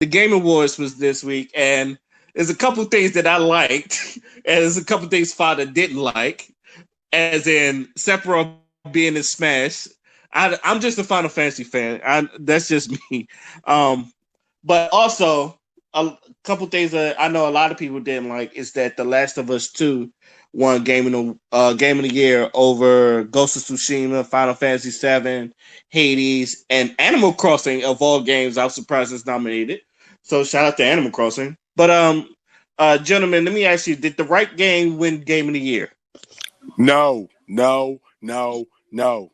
the Game Awards was this week, and there's a couple things that I liked, and there's a couple things Father didn't like, as in Sephiroth being in Smash. I'm just a Final Fantasy fan. That's just me. Um, but also a couple things that I know a lot of people didn't like is that The Last of Us 2 won Game of the Year over Ghost of Tsushima, Final Fantasy 7, Hades, and Animal Crossing of all games. I was surprised it's nominated. So shout out to Animal Crossing. But gentlemen, let me ask you: did the right game win Game of the Year? No, no, no, no.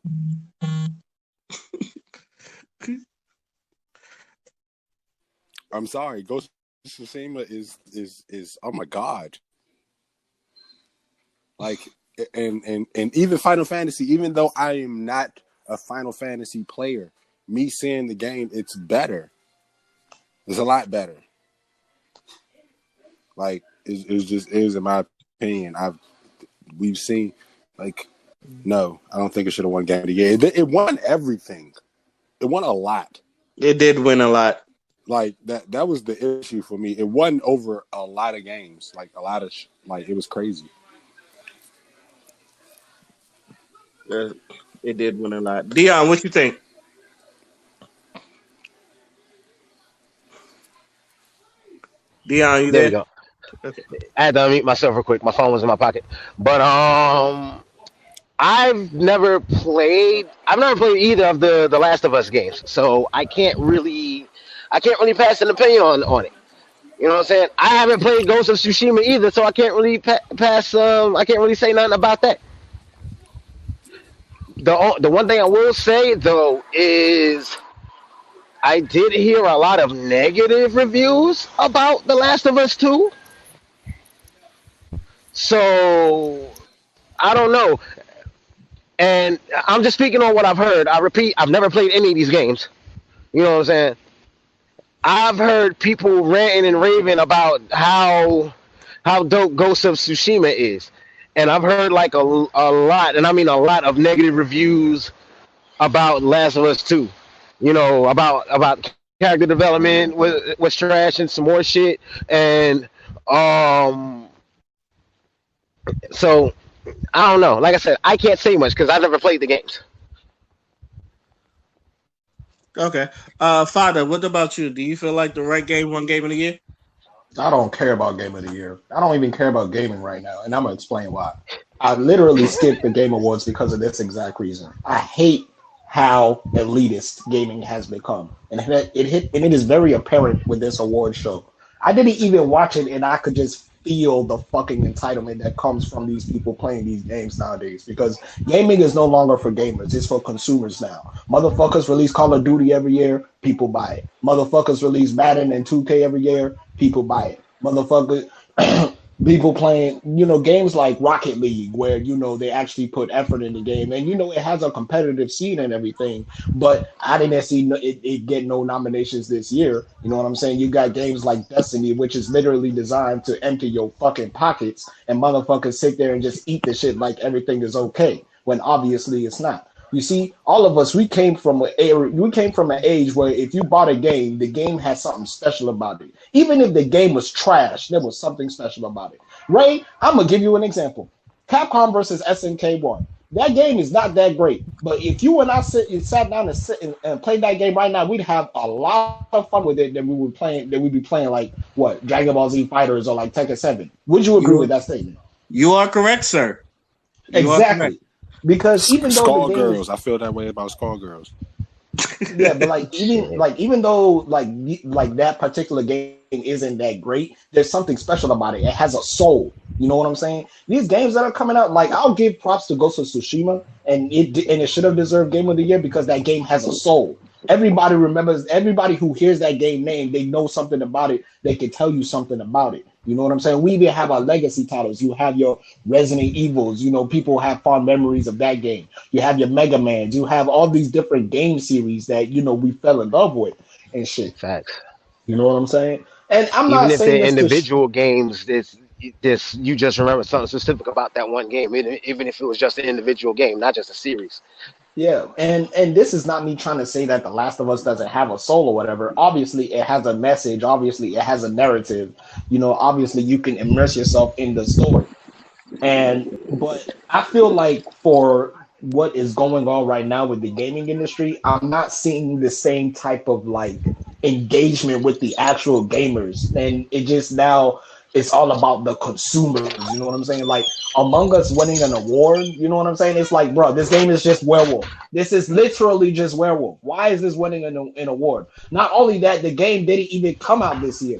I'm sorry. Ghost of Tsushima is oh my god. Like and even Final Fantasy, even though I am not a Final Fantasy player, me seeing the game, it's better. It's a lot better. Like it's just is in my opinion. We've seen like no, I don't think it should have won Game of the Year. It won everything. It won a lot. It did win a lot. Like that was the issue for me. It won over a lot of games. Like a lot of like it was crazy. It did win a lot. Dion, what you think? Dion, you There we there? go. Okay. I had to unmute myself real quick. My phone was in my pocket. But I've never played either of the Last of Us games. So I can't really pass an opinion on it. You know what I'm saying? I haven't played Ghost of Tsushima either, so I can't really pass I can't really say nothing about that. The one thing I will say though is I did hear a lot of negative reviews about The Last of Us 2. So I don't know. And I'm just speaking on what I've heard. I repeat, I've never played any of these games. You know what I'm saying? I've heard people ranting and raving about how dope Ghost of Tsushima is. And I've heard like a lot, and I mean a lot of negative reviews about Last of Us 2. You know, about character development was trash and some more shit. And um so I don't know. Like I said, I can't say much because I never played the games. Okay. Father, what about you? Do you feel like the right game won Game of the Year? I don't care about Game of the Year. I don't even care about gaming right now, and I'm gonna explain why. I literally skipped the Game Awards because of this exact reason. I hate how elitist gaming has become, and it is very apparent with this award show. I didn't even watch it, and I could just feel the fucking entitlement that comes from these people playing these games nowadays. Because gaming is no longer for gamers; it's for consumers now. Motherfuckers release Call of Duty every year, people buy it. Motherfuckers release Madden and 2K every year, people buy it. Motherfuckers, people playing, games like Rocket League, where, they actually put effort in the game. And, it has a competitive scene and everything, but I didn't see it get no nominations this year. You know what I'm saying? You got games like Destiny, which is literally designed to empty your fucking pockets, and motherfuckers sit there and just eat the shit like everything is okay, when obviously it's not. You see, all of us, we came from an age where if you bought a game, the game had something special about it. Even if the game was trash, there was something special about it. Ray, I'm gonna give you an example. Capcom versus SNK1. That game is not that great, but if you and I sat down and played that game right now, we'd have a lot of fun with it than we'd be playing like what Dragon Ball Z Fighters or like Tekken 7. Would you agree with You that statement? you are correct, sir. You are correct. Exactly. Because even though the Skull game is Girls. I feel that way about Skull Girls. yeah, but like even Shit. like even though like that particular game isn't that great, there's something special about it. It has a soul. You know what I'm saying? These games that are coming out, like I'll give props to Ghost of Tsushima, and it should have deserved Game of the Year because that game has a soul. Everybody remembers. Everybody who hears that game name, they know something about it. They can tell you something about it. You know what I'm saying? We even have our legacy titles. You have your Resident Evils. People have fond memories of that game. You have your Mega Mans. You have all these different game series that we fell in love with and shit. Facts. You know what I'm saying? And I'm Even not if saying they're this to individual games, this you just remember something specific about that one game, even if it was just an individual game, not just a series. Yeah, and this is not me trying to say that The Last of Us doesn't have a soul or whatever. Obviously, it has a message. Obviously, it has a narrative. Obviously, you can immerse yourself in the story. But I feel like for what is going on right now with the gaming industry, I'm not seeing the same type of like engagement with the actual gamers. And it just now it's all about the consumers, you know what I'm saying? Like Among Us winning an award, you know what I'm saying? It's like, bro, this game is just werewolf. This is literally just werewolf. Why is this winning an award? Not only that, the game didn't even come out this year.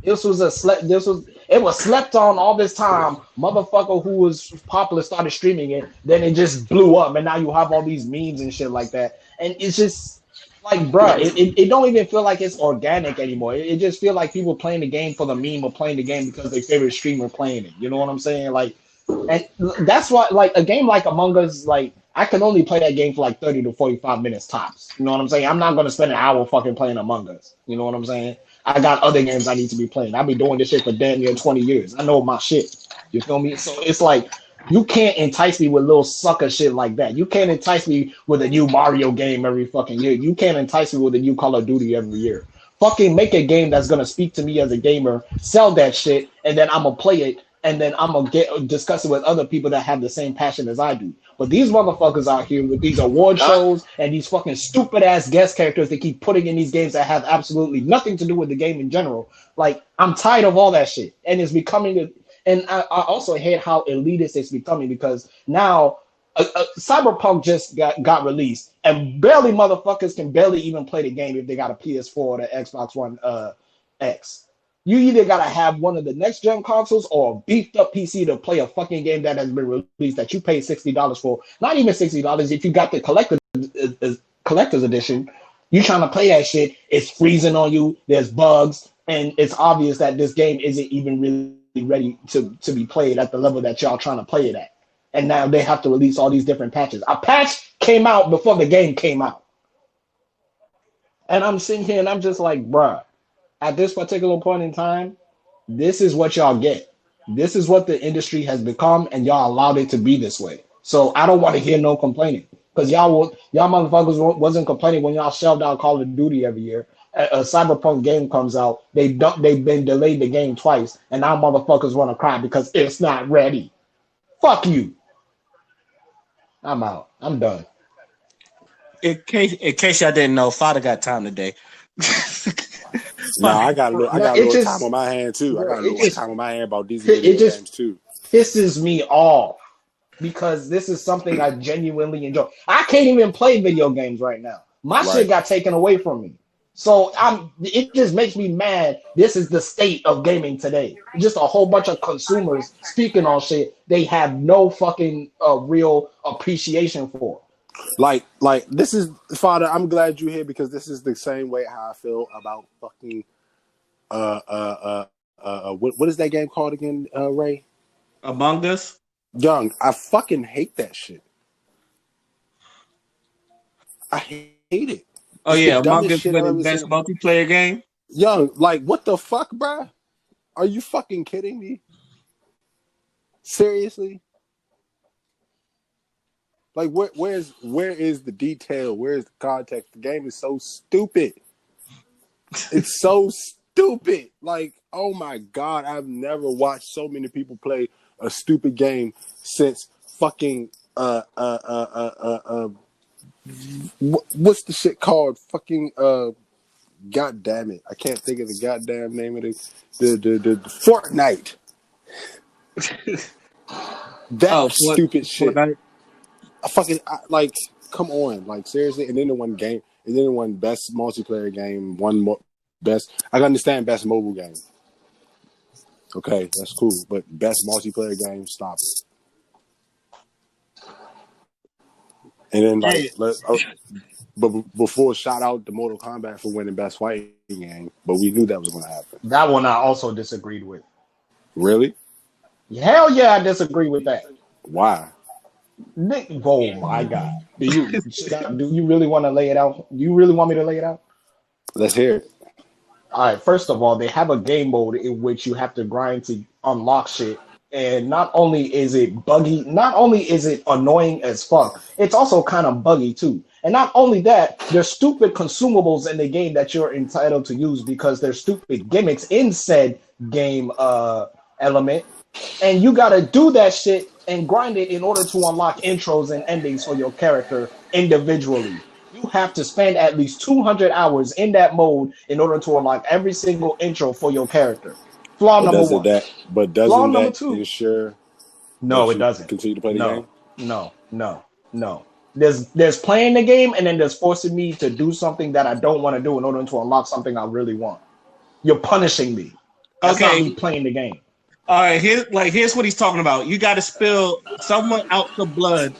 It was slept on all this time. Motherfucker who was popular started streaming it, then it just blew up, and now you have all these memes and shit like that. And it's just like, bruh, it don't even feel like it's organic anymore. It just feel like people playing the game for the meme or playing the game because their favorite streamer playing it. You know what I'm saying? Like, and that's why, like, a game like Among Us, like, I can only play that game for like 30 to 45 minutes tops. You know what I'm saying? I'm not gonna spend an hour fucking playing Among Us. You know what I'm saying? I got other games I need to be playing. I've been doing this shit for damn near 20 years. I know my shit. You feel me? So it's like you can't entice me with little sucker shit like that. You can't entice me with a new Mario game every fucking year. You can't entice me with a new Call of Duty every year. Fucking make a game that's gonna speak to me as a gamer, sell that shit, and then I'm gonna play it, and then I'm gonna get discuss it with other people that have the same passion as I do. But these motherfuckers out here with these award shows and these fucking stupid ass guest characters they keep putting in these games that have absolutely nothing to do with the game in general. Like, I'm tired of all that shit, and it's becoming. And I also hate how elitist it's becoming because now Cyberpunk just got released, and barely motherfuckers can barely even play the game if they got a PS4 or the Xbox One X. You either gotta have one of the next gen consoles or a beefed up PC to play a fucking game that has been released that you paid $60 for. Not even $60 if you got the collector's edition. You trying to play that shit? It's freezing on you. There's bugs, and it's obvious that this game isn't even really ready to be played at the level that y'all trying to play it at. And now they have to release all these different patches. A patch came out before the game came out, and I'm sitting here and I'm just like, bruh, at this particular point in time, this is what y'all get. This is what the industry has become, and y'all allowed it to be this way. So I don't want to hear no complaining because y'all motherfuckers wasn't complaining when y'all shelved out Call of Duty every year. A Cyberpunk game comes out, they've been delayed the game twice, and now motherfuckers want to cry because it's not ready. Fuck you. I'm out. I'm done. In case y'all didn't know, Father got time today. No, I got a little time on my hand too. I got a little time on my hand about these video games too. Pisses me off because this is something I genuinely enjoy. I can't even play video games right now. My shit got taken away from me. So it just makes me mad. This is the state of gaming today. Just a whole bunch of consumers speaking on shit they have no fucking real appreciation for. Like this is, Father, I'm glad you're here because this is the same way how I feel about fucking what is that game called again, Ray? Among Us? Young, I fucking hate that shit. I hate it. Oh It's yeah, the Among dumbest Us shit was I've the ever best seen. multiplayer game. Young, like, what the fuck, bruh? Are you fucking kidding me? Seriously? Like, where is the detail? Where is the context? The game is so stupid. It's so stupid. Like, oh my God, I've never watched so many people play a stupid game since fucking what's the shit called? Fucking God damn it. I can't think of the goddamn name of the Fortnite. That stupid shit. Fortnite. Like, come on, like, seriously. And then the one game, and then the one best multiplayer game, best. I can understand best mobile game. Okay, that's cool, but best multiplayer game, stop it. And then but before, shout out to Mortal Kombat for winning best fighting game, but we knew that was going to happen. That one I also disagreed with. Really? Hell yeah, I disagree with that. Why? Oh my God. Do you really want to lay it out? Do you really want me to lay it out? Let's hear it. All right, first of all, they have a game mode in which you have to grind to unlock shit And not only is it buggy, not only is it annoying as fuck, it's also kind of buggy too. And not only that, there's stupid consumables in the game that you're entitled to use because there's stupid gimmicks in said game element. And you gotta do that shit and grind it in order to unlock intros and endings for your character individually. You have to spend at least 200 hours in that mode in order to unlock every single intro for your character. Flaw But number doesn't one. that? But Flaw doesn't number that two. ensure No, that it you doesn't. continue to play the No, game? no. There's playing the game and then there's forcing me to do something that I don't want to do in order to unlock something I really want. You're punishing me. That's not me playing the game. All right, here's what he's talking about. You got to spill someone out the blood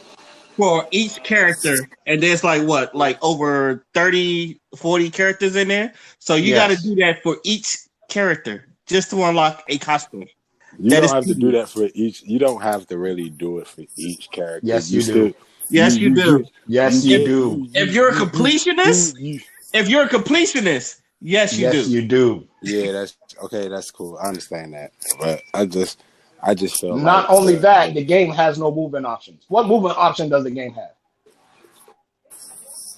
for each character, and there's like over 30, 40 characters in there. So you got to do that for each character just to unlock a costume. You don't have to do that for each. You don't have to really do it for each character. Yes, you do. Yes, you do. Yes, you do. If you're a completionist, yes, you do. Yes, you do. Yeah, that's okay. That's cool. I understand that, but I just feel not only that, the game has no movement options. What movement option does the game have?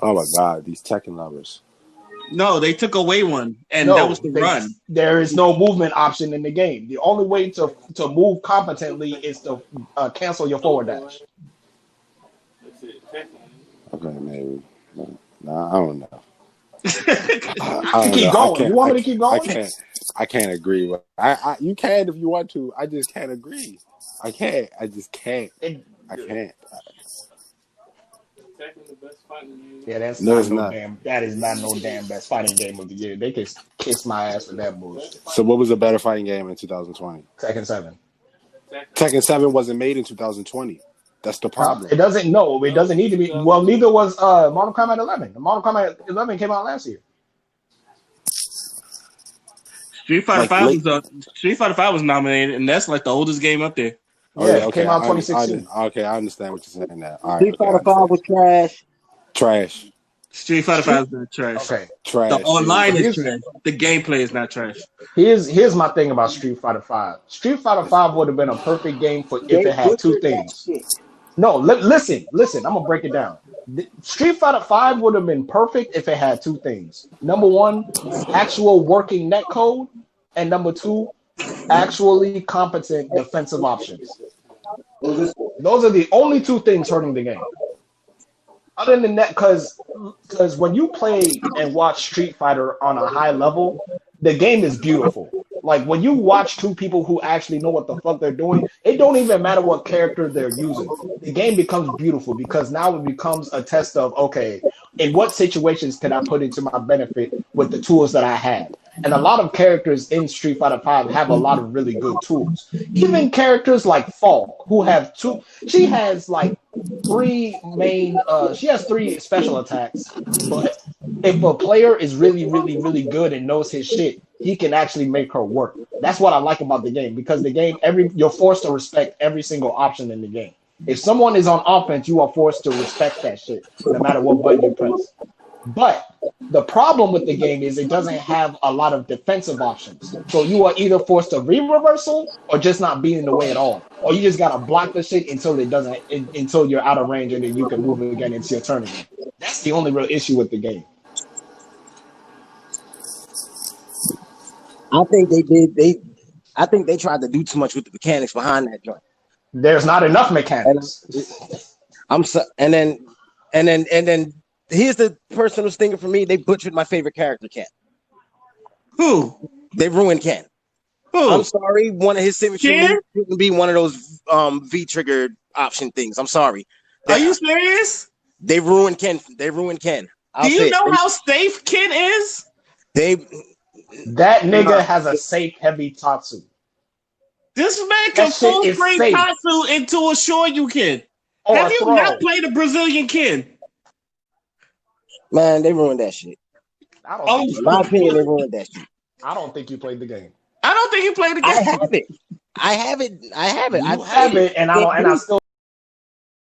Oh my god, these Tekken lovers. No, they took away one, and that was the run. There is no movement option in the game. The only way to move competently is to cancel your forward dash. Okay, maybe. Nah, I don't know. Keep going. You want me to keep going? I can't agree with. You can if you want to. I just can't agree. I can't. I just can't. I can't. Yeah, that's not damn. That is not no damn best fighting game of the year. They can kiss my ass for that bullshit. So, what was a better fighting game in 2020? Tekken 7. Tekken 7 wasn't made in 2020. That's the problem. It doesn't. No, it doesn't need to be. Well, neither was Mortal Kombat 11. Mortal Kombat 11 came out last year. Street Fighter 5 was nominated, and that's like the oldest game up there. It came out 2016. I understand what you're saying now. Street Fighter 5 was trash. Trash. Street Fighter 5 is not trash. Okay. Trash. The online is trash. The gameplay is not trash. Here's my thing about Street Fighter 5. Street Fighter 5 would have been a perfect game if it had two things. No, listen. I'm gonna break it down. Street Fighter 5 would have been perfect if it had two things. Number one, actual working netcode, and number two, actually competent defensive options. Those are the only two things hurting the game. Other than that, because when you play and watch Street Fighter on a high level, the game is beautiful. Like when you watch two people who actually know what the fuck they're doing, it don't even matter what character they're using. The game becomes beautiful because now it becomes a test of, okay, in what situations can I put into my benefit with the tools that I have? And a lot of characters in Street Fighter 5 have a lot of really good tools. Even characters like Falk, who have she has like three special attacks. But if a player is really, really, really good and knows his shit, he can actually make her work. That's what I like about the game, because the game, you're forced to respect every single option in the game. If someone is on offense, you are forced to respect that shit, no matter what button you press. But the problem with the game is it doesn't have a lot of defensive options. So you are either forced to re-reversal or just not be in the way at all. Or you just gotta block the shit until you're out of range, and then you can move it again. It's your turn again. That's the only real issue with the game. I think they did. I think they tried to do too much with the mechanics behind that joint. There's not enough mechanics. And then here's the personal stinger for me. They butchered my favorite character, Ken. Who? They ruined Ken. Who? I'm sorry. One of his signature moves shouldn't be one of those V-triggered option things. I'm sorry. Are you serious? They ruined Ken. Do you know how safe Ken is? That nigga has a safe heavy Tatsu. This man can full frame Tatsu into a Shoryuken. Have you not played a Brazilian Ken? Man, they ruined that shit. In my opinion, they ruined that shit. I don't think you played the game. I don't think you played the game. I have it. You have it, and I still